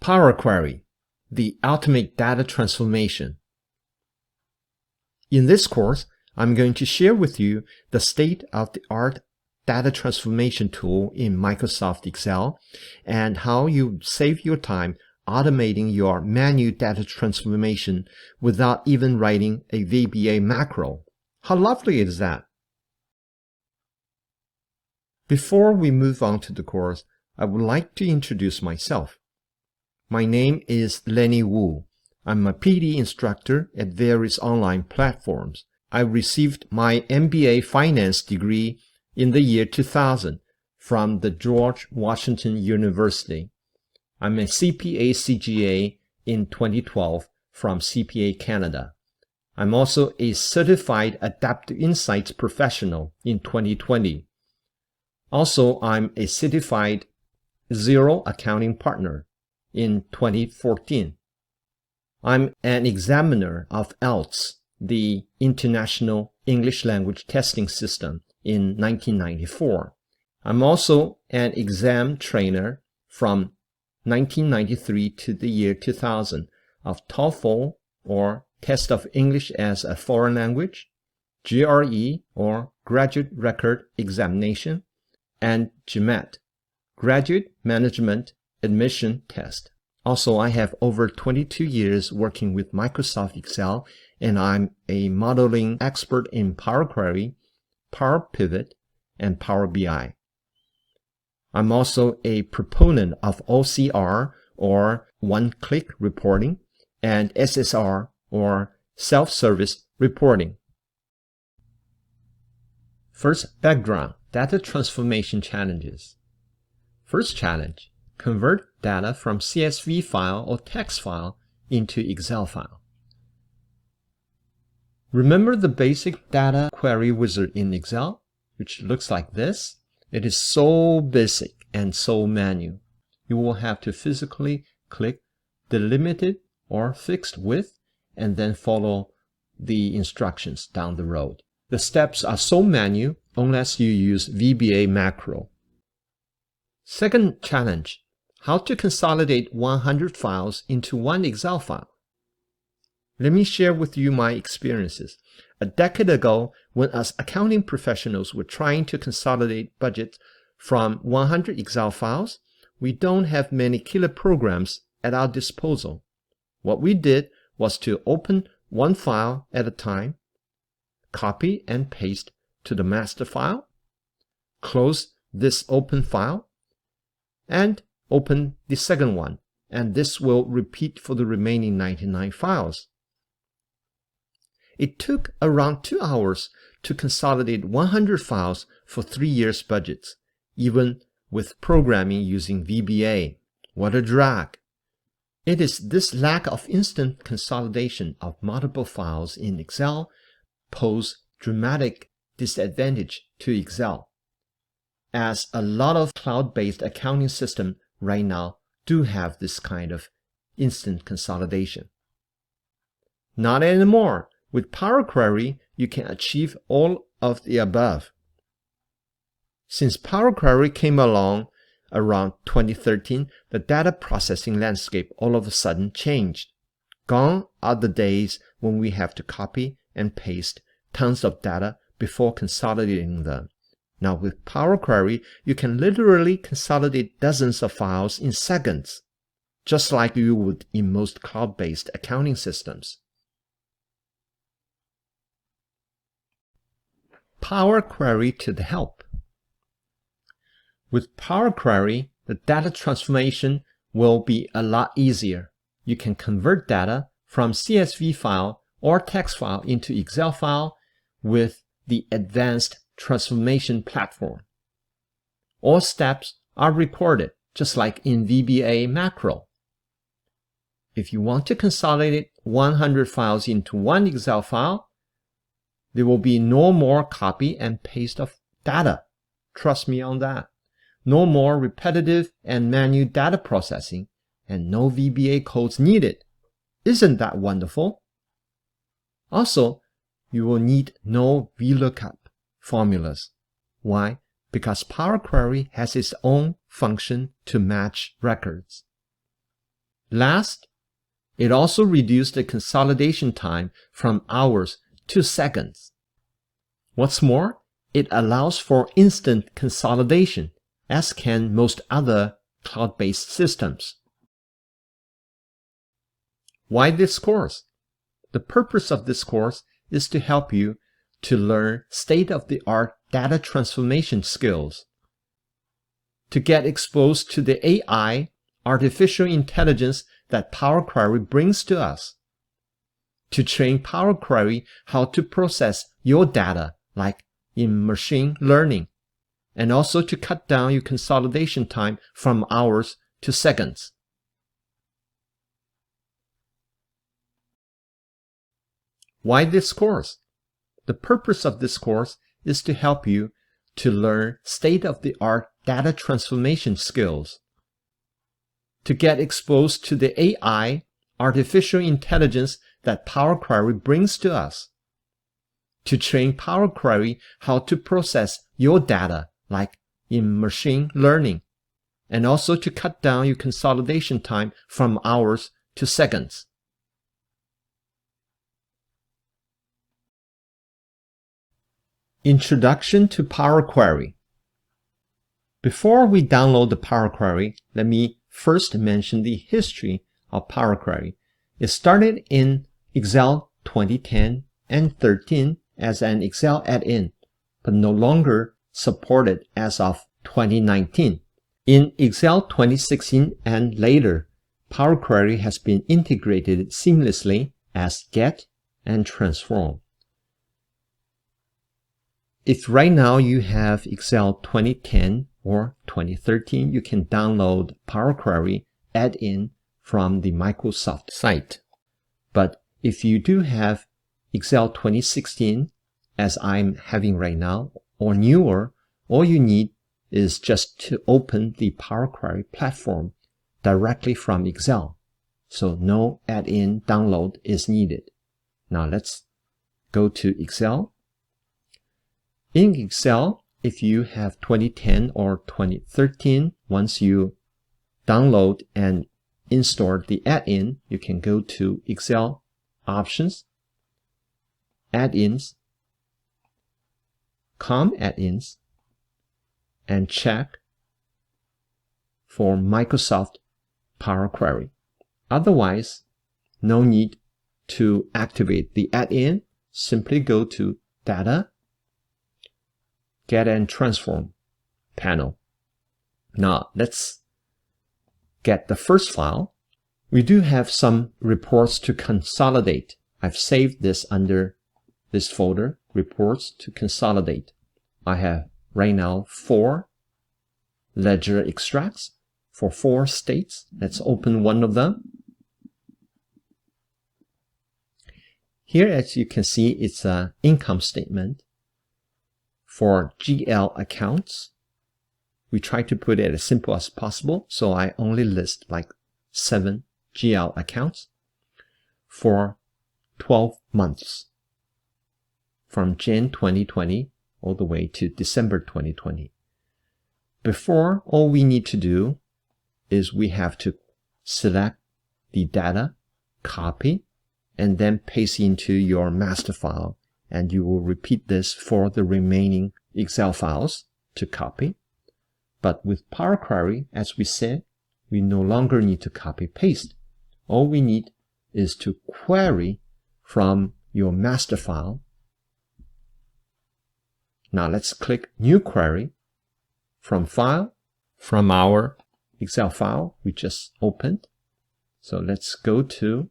Power Query, the ultimate data transformation. In this course, I'm going to share with you the state-of-the-art data transformation tool in Microsoft Excel and how you save your time automating your manual data transformation without even writing a VBA macro. How lovely is that? Before we move on to the course, I would like to introduce myself. My name is Lenny Wu. I'm a PD instructor at various online platforms. I received my MBA finance degree in the year 2000 from the George Washington University. I'm a CPA CGA in 2012 from CPE Canada. I'm also a certified Adaptive Insights professional in 2020. Also, I'm a certified Zero Accounting Partner in 2014. I'm an examiner of IELTS, the International English Language Testing System, in 1994. I'm also an exam trainer from 1993 to the year 2000 of TOEFL, or Test of English as a Foreign Language, GRE, or Graduate Record Examination, and GMAT, Graduate Management Admission Test. Also, I have over 22 years working with Microsoft Excel, and I'm a modeling expert in Power Query, Power Pivot, and Power BI. I'm also a proponent of OCR, or one-click reporting, and SSR, or self-service reporting. First, background, data transformation challenges. First challenge, convert data from CSV file or text file into Excel file. Remember the basic data query wizard in Excel, which looks like this? It is so basic and so manual. You will have to physically click the limited or fixed width and then follow the instructions down the road. The steps are so manual unless you use VBA macro. Second challenge, how to consolidate 100 files into one Excel file. Let me share with you my experiences. A decade ago, when us accounting professionals were trying to consolidate budgets from 100 Excel files, we don't have many killer programs at our disposal. What we did was to open one file at a time, copy and paste to the master file, close this open file, and open the second one, and this will repeat for the remaining 99 files. It took around 2 hours to consolidate 100 files for 3 years' budgets, even with programming using VBA. What a drag! It is this lack of instant consolidation of multiple files in Excel pose dramatic disadvantage to Excel, as a lot of cloud-based accounting systems right now do have this kind of instant consolidation. Not anymore. With Power Query, you can achieve all of the above. Since Power Query came along around 2013, the data processing landscape all of a sudden changed. Gone are the days when we have to copy and paste tons of data before consolidating them. Now with Power Query, you can literally consolidate dozens of files in seconds, just like you would in most cloud-based accounting systems. Power Query to the help. With Power Query, the data transformation will be a lot easier. You can convert data from CSV file or text file into Excel file with the advanced transformation platform. All steps are recorded, just like in VBA macro. If you want to consolidate 100 files into one Excel file, there will be no more copy and paste of data. Trust me on that. No more repetitive and manual data processing, and no VBA codes needed. Isn't that wonderful? Also, you will need no VLOOKUP formulas. Why? Because Power Query has its own function to match records. Last, it also reduced the consolidation time from hours to seconds. What's more, it allows for instant consolidation, as can most other cloud-based systems. Why this course? The purpose of this course is to help you to learn state-of-the-art data transformation skills, to get exposed to the AI, artificial intelligence that Power Query brings to us, to train Power Query how to process your data, like in machine learning, and also to cut down your consolidation time from hours to seconds. Why this course? The purpose of this course is to help you to learn state-of-the-art data transformation skills, to get exposed to the AI, artificial intelligence that Power Query brings to us, to train Power Query how to process your data, like in machine learning, and also to cut down your consolidation time from hours to seconds. Introduction to Power Query. Before we download the Power Query, let me first mention the history of Power Query. It started in Excel 2010 and 13 as an Excel add-in, but no longer supported as of 2019. In Excel 2016 and later, Power Query has been integrated seamlessly as Get and Transform. If right now you have Excel 2010 or 2013, you can download Power Query add-in from the Microsoft site. But if you do have Excel 2016, as I'm having right now, or newer, all you need is just to open the Power Query platform directly from Excel. So no add-in download is needed. Now let's go to Excel. In Excel, if you have 2010 or 2013, once you download and install the add-in, you can go to Excel Options, Add-ins, COM Add-ins, and check for Microsoft Power Query. Otherwise, no need to activate the add-in. Simply go to Data, Get and Transform panel. Now let's get the first file. We do have some reports to consolidate. I've saved this under this folder, Reports to Consolidate. I have right now 4 ledger extracts for 4 states. Let's open one of them. Here, as you can see, it's an income statement for GL accounts. We try to put it as simple as possible, so I only list like 7 GL accounts for 12 months from Jan 2020 all the way to December 2020. Before, all we need to do is we have to select the data, copy, and then paste into your master file. And you will repeat this for the remaining Excel files to copy. But with Power Query, as we said, we no longer need to copy-paste. All we need is to query from your master file. Now let's click New Query from File, from our Excel file we just opened. So let's go to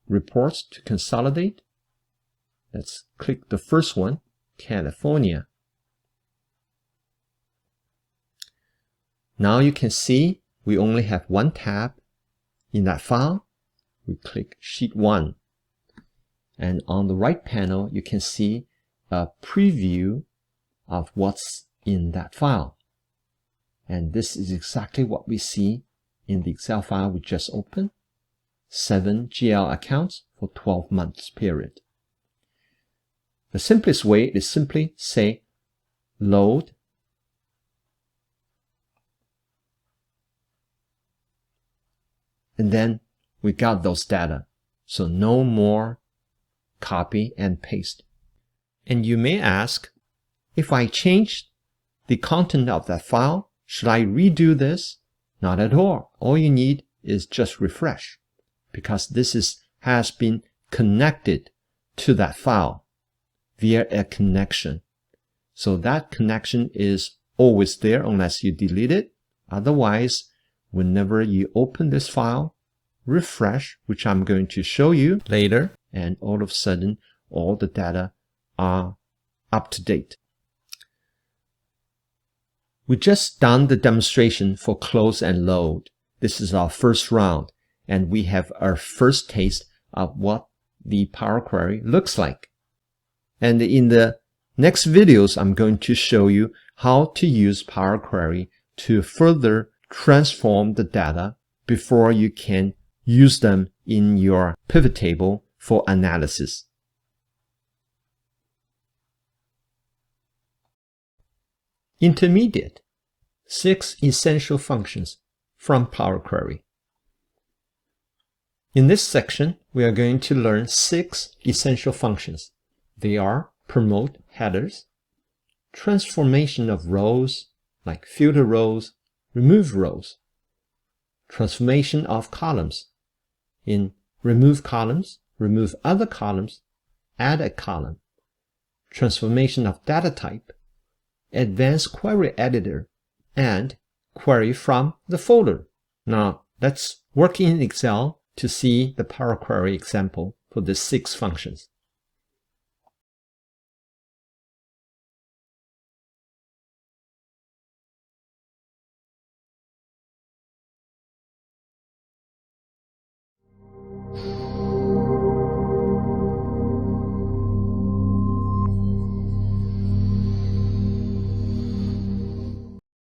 Reports to Consolidate. Let's click the first one, California. Now you can see we only have one tab in that file. We click Sheet 1. And on the right panel, you can see a preview of what's in that file. And this is exactly what we see in the Excel file we just opened. 7 GL accounts for 12 months period. The simplest way is simply say load and then we got those data. So no more copy and paste. And you may ask, if I change the content of that file, should I redo this? Not at all. All you need is just refresh, because this has been connected to that file via a connection. So that connection is always there unless you delete it. Otherwise, whenever you open this file, refresh, which I'm going to show you later, and all of a sudden, all the data are up to date. We just done the demonstration for close and load. This is our first round, and we have our first taste of what the Power Query looks like. And in the next videos, I'm going to show you how to use Power Query to further transform the data before you can use them in your pivot table for analysis. Intermediate: 6 essential functions from Power Query. In this section, we are going to learn 6 essential functions. They are promote headers, transformation of rows, like filter rows, remove rows, transformation of columns. In remove columns, remove other columns, add a column, transformation of data type, advanced query editor, and query from the folder. Now, let's work in Excel to see the Power Query example for the 6 functions.